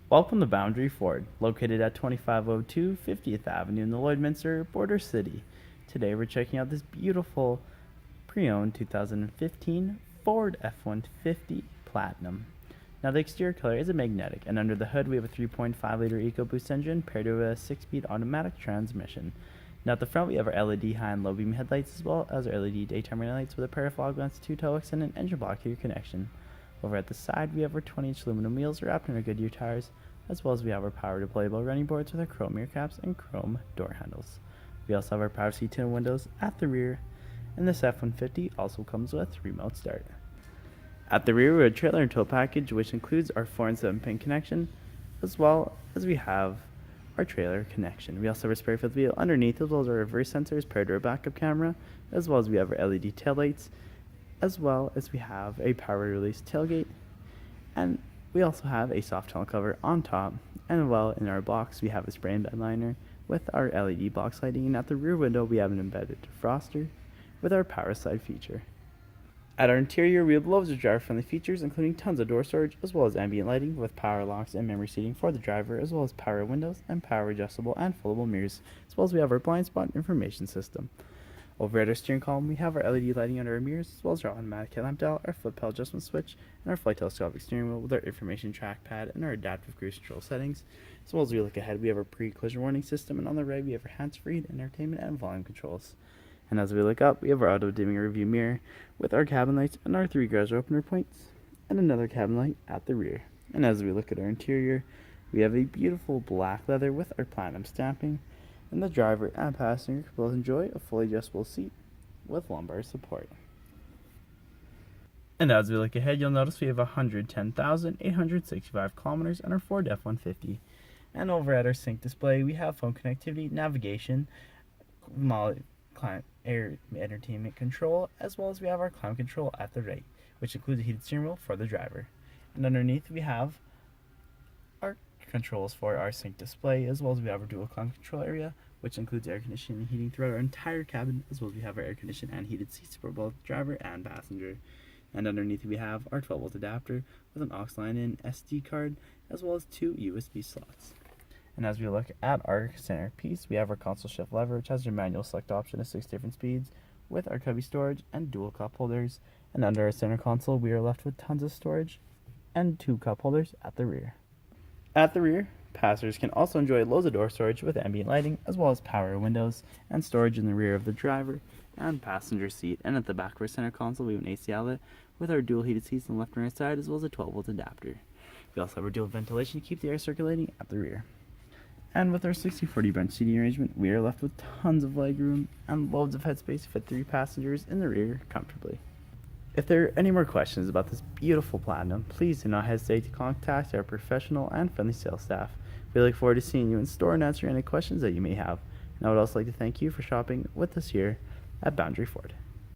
Welcome to Boundary Ford, located at 2502 50th Avenue in the Lloydminster Border City. Today we're checking out this beautiful pre-owned 2015 Ford F-150 Platinum. Now the exterior color is a magnetic, and under the hood we have a 3.5-liter EcoBoost engine paired to a 6-speed automatic transmission. Now at the front we have our LED high and low beam headlights as well as our LED daytime running lights with a pair of fog lamps, 2 tail hooks, and an engine block heater connection. Over at the side, we have our 20-inch aluminum wheels wrapped in our Goodyear tires, as well as we have our power deployable running boards with our chrome mirror caps and chrome door handles. We also have our power seat tinted windows at the rear, and this F-150 also comes with remote start. At the rear, we have a trailer and tow package, which includes our 4 and 7-pin connection, as well as we have our trailer connection. We also have our spray fifth wheel underneath, as well as our reverse sensors paired to our backup camera, as well as we have our LED taillights, as well as we have a power release tailgate, and we also have a soft tonneau cover on top, and well in our box we have a spray and bed liner with our LED box lighting, and at the rear window we have an embedded defroster with our power slide feature. At our interior we have loads of driver friendly features, including tons of door storage as well as ambient lighting with power locks and memory seating for the driver, as well as power windows and power adjustable and foldable mirrors, as well as we have our blind spot information system. Over at our steering column, we have our LED lighting under our mirrors, as well as our automatic headlamp dial, our flip pedal adjustment switch, and our flight telescopic steering wheel with our information trackpad and our adaptive cruise control settings. As well as we look ahead, we have our pre-collision warning system, and on the right we have our hands-free entertainment and volume controls. And as we look up, we have our auto-dimming review mirror with our cabin lights and our 3 garage opener points, and another cabin light at the rear. And as we look at our interior, we have a beautiful black leather with our platinum stamping, and the driver and passenger can both enjoy a fully adjustable seat with lumbar support. And as we look ahead, you'll notice we have 110,865 kilometers on our Ford F-150. And over at our sync display, we have phone connectivity, navigation, climate air entertainment control, as well as we have our climate control at the right, which includes a heated steering wheel for the driver. And underneath we have our controls for our sync display, as well as we have our dual climate control area, which includes air conditioning and heating throughout our entire cabin, as well as we have our air conditioned and heated seats for both driver and passenger. And underneath we have our 12-volt adapter with an aux line and SD card, as well as 2 USB slots. And as we look at our centerpiece, we have our console shift lever, which has your manual select option of 6 different speeds with our cubby storage and dual cup holders. And under our center console, we are left with tons of storage and 2 cup holders at the rear. At the rear, passengers can also enjoy loads of door storage with ambient lighting, as well as power windows and storage in the rear of the driver and passenger seat. And at the back of our center console, we have an AC outlet with our dual heated seats on the left and right side, as well as a 12-volt adapter. We also have our dual ventilation to keep the air circulating at the rear. And with our 60/40 bench seating arrangement, we are left with tons of legroom and loads of headspace to fit 3 passengers in the rear comfortably. If there are any more questions about this beautiful Platinum, please do not hesitate to contact our professional and friendly sales staff. We look forward to seeing you in store and answering any questions that you may have. And I would also like to thank you for shopping with us here at Boundary Ford.